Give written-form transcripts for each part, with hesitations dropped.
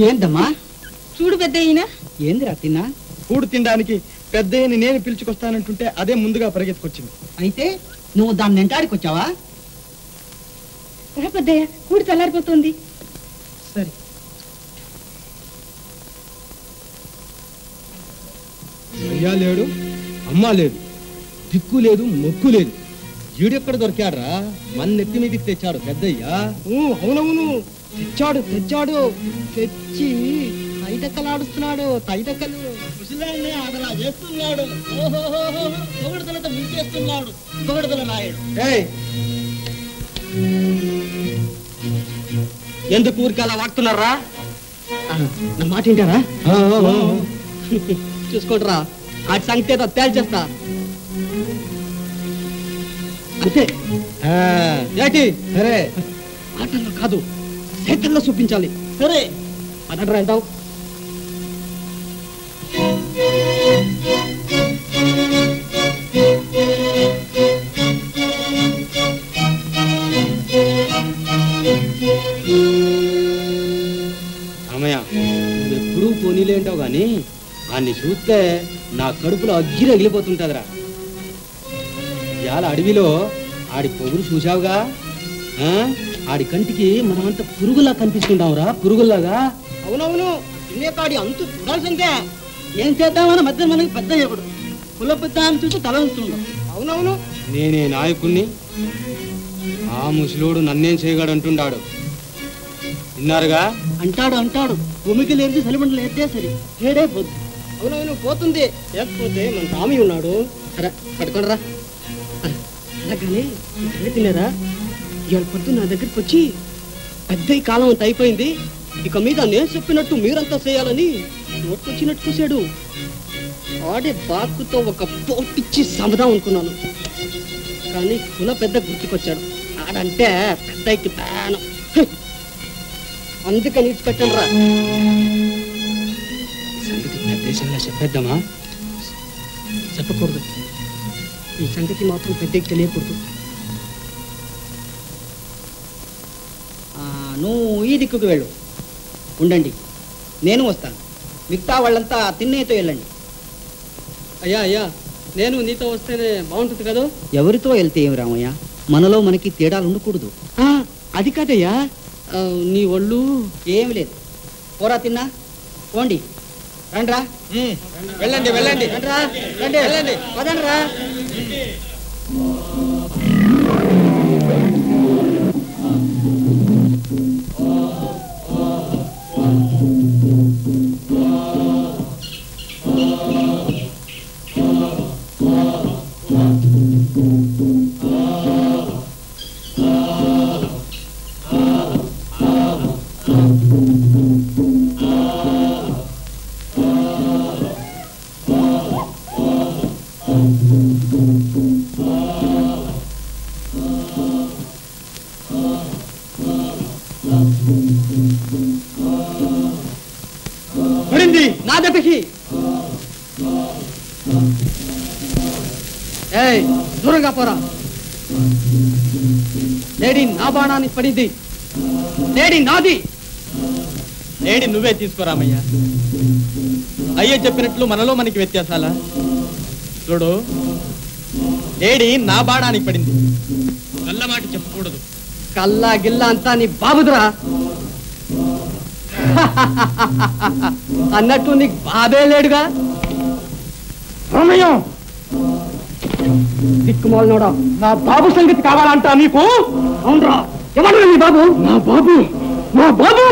ఏందమ్మా? చూడు పెద్దయ్యన. ఏందిరా తిన్నా? కూడు తినడానికి పెద్దయ్యని నేను పిలుచుకొస్తానంటుంటే అదే ముందుగా పరిగెత్తుకొచ్చింది. అయితే నువ్వు దాన్ని వెంటాడికి వచ్చావా? రా పెద్దయ్య, కూడి చల్లారిపోతుంది. సరే. అయ్యా లేడు, అమ్మా లేదు, దిక్కు లేదు, మొక్కు లేదు. ఈడెక్కడ దొరికాడ్రా? మన నెత్తి మీదకి తెచ్చాడు పెద్దయ్యా. అవునవును, తెచ్చాడు తెచ్చాడు. తెచ్చి తైదక్కలాడుస్తున్నాడు. తైదక్కలు ముసలాన్ని అదలా చేస్తున్నాడు. పొగడుదలతో మించేస్తున్నాడు పొగడుదల నాయుడు. ఎందుకు ఊరికి అలా వాడుతున్నారా? నా మాట ఏంటారా? చూసుకోండిరా, ఆ సంగతి ఏదో తేల్చేస్తా అంతే. ఏంటి? సరే, ఆటల్లో కాదు చేతల్లో చూపించాలి. సరే అదట్రా వెళ్తావు. అమ్మయ్య, నువ్వెప్పుడూ పోనీలేంటావు గాని ఆన్ని చూస్తే నా కడుపులో అగ్గి రగిలిపోతుంటదిరా. ఇవాళ అడవిలో ఆడి పొగురు చూసావుగా? ఆడి కంటికి మనమంతా పురుగులా కనిపిస్తుంటావురా, పురుగుల్లాగా. అవునవును, తినేకాడి అంతు చూడాల్సిందే. ఏం చేద్దామని మధ్య మనకి పెద్ద చేయకూడదు. కుల పెద్ద అని చూసి తల ఉంచుతుండ. అవునవును, నేనే నాయకుణ్ణి, ఆ ముసలోడు నన్నేం చేయగాడు అంటుండాడు. విన్నారుగా? అంటాడు అంటాడు. భూమికి లేచి సలిమంటలు ఎత్తే సరి ఏడే పోతుంది. అవునవును పోతుంది. లేకపోతే మన స్వామి ఉన్నాడు. సరే పట్టుకోండిరా. అలాగని తినేరా? ఇవాళ పొద్దు నా దగ్గరికి వచ్చి పెద్ద ఈ కాలం అంత అయిపోయింది, ఇక మీద నేను చెప్పినట్టు మీరంతా చేయాలని నోటుకొచ్చినట్టు చూశాడు. ఆడే బాకుతో ఒక పోటిచ్చి సమదాం అనుకున్నాను, కానీ కుల పెద్ద గుర్తుకొచ్చాడు. ఆడంటే పెద్దకి ప్రాణం, అందుకని ఇచ్చిపెట్టండి రా. సంగతి పెద్ద చెప్పేద్దామా? చెప్పకూడదు. ఈ సంగతి మాత్రం పెద్దకి తెలియకూడదు. నువ్వు ఈ దిక్కుకు వెళ్ళు. ఉండండి, నేను వస్తాను. మిగతా వాళ్ళంతా తిన్నేతో వెళ్ళండి. అయ్యా అయ్యా, నేను నీతో వస్తేనే బాగుంటుంది కదా? ఎవరితో వెళ్తే ఏమి రామయ్య, మనలో మనకి తేడాలు ఉండకూడదు. అది కాదయ్యా, నీ ఒళ్ళు ఏమి లేదు. పోరా తిన్నా, పోండి. రండ్రా, వెళ్ళండి వెళ్ళండి. రండ్రా రండి, వెళ్ళండి, పదండ్రా. పడింది నా దెబ్బకి. ఏయ్, దూరంగా పోరా. లేడీ నా బాణానికి పడింది. లేడీ నాది. లేడీ నువ్వే తీసుకురామయ్యా. అయ్యే చెప్పినట్లు మనలో మనకి వ్యత్యాసాలా? చూడు, లేడీ నా బాణానికి పడింది. కళ్ళమాట చెప్పకూడదు. కల్లా గిల్లా అంతా నీ బాబుదురా. అన్నట్టు నీకు బాబే లేడుగా. దిక్కుమాలనోడా, నా బాబు సంగతి కావాలంటా నీకు? అవునరా, ఎవరు నీ బాబు? నా బాబు, నా బాబు.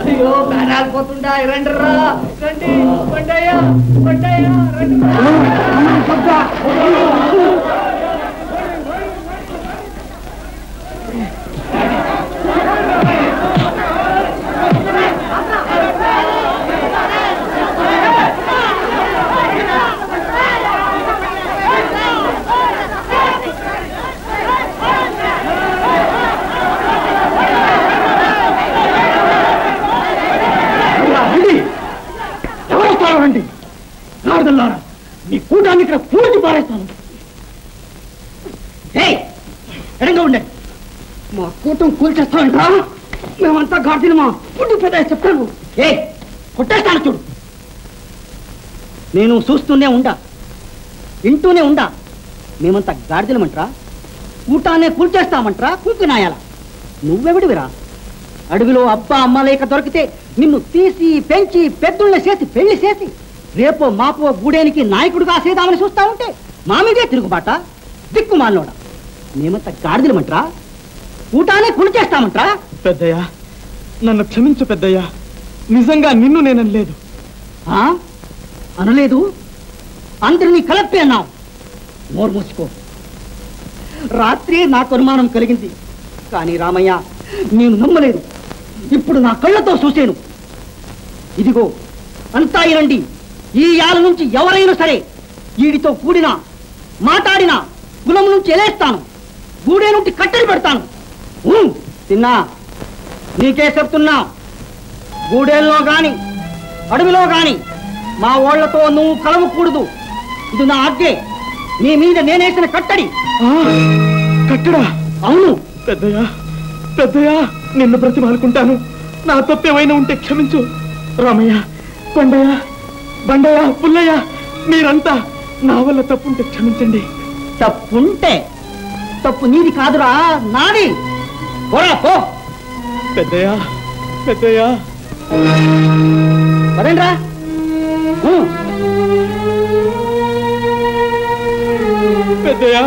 అయ్యో బేరాలు పోతుండా రండి రా రండి కొండయ్యా కొండయ్యా రండి ఎవరొస్తారండి నారదల్లారా మీ కూటాన్ని ఇక్కడ పూర్తి పారేస్తాను ఎడంగా ఉండండి మా కూటం కూల్చేస్తామంటా మేమంతా గాడిదలు మా పుట్టు పెద్ద చెప్తాను కొట్టేస్తాను చూడు నేను చూస్తూనే ఉండా వింటూనే ఉండా మేమంతా గాడిదలమంటరా కూటానే కూల్చేస్తామంటరా కూకునాయాల నువ్వెవిడివిరా అడవిలో అబ్బా అమ్మ లేక దొరికితే నిన్ను తీసి పెంచి పెద్దోళ్ళ చేసి పెళ్లి చేసి రేపో మాపో గూడేనికి నాయకుడుగా సేదామని చూస్తా ఉంటే మా మీదే తిరుగుబాట దిక్కుమాలోడ మేమంతా గాడిదలమంటరా కూటానే కూల్చేస్తామంటరా పెద్దయ్యా నన్ను క్షమించు పెద్దయ్యా నిజంగా నిన్ను నేననలేదు అనలేదు అందరినీ కలపి అన్నావు నోరు మూసుకో రాత్రి నాకు అనుమానం కలిగింది కానీ రామయ్య నేను నమ్మలేదు ఇప్పుడు నా కళ్ళతో చూశాను ఇదిగో అంతా ఇరండి ఈ యాల నుంచి ఎవరైనా సరే వీడితో కూడినా మాట్లాడినా కులం నుంచి ఎలేస్తాను గూడే నుండి కట్టెలు పెడతాను తిన్నా నీకే చెప్తున్నా గూడేల్లో గాని అడవిలో గాని మా ఓళ్లతో నువ్వు కలవకూడదు ఇది నా ఆజ్ఞే నీ మీద నేనేసిన కట్టడి కట్టడా అవును పెద్దయ్యా పెద్దయ్యా నిన్ను బ్రతిమాలుకుంటాను నా తప్పేమైనా ఉంటే క్షమించు రామయ్య కొండయ్య బండయ్య పుల్లయ్య మీరంతా నా వల్ల తప్పుంటే క్షమించండి తప్పుంటే తప్పు నీది కాదురా నాది పో పెద్దయ్యా పెద్దయ్యా పదండ్రా పెద్దయ్యా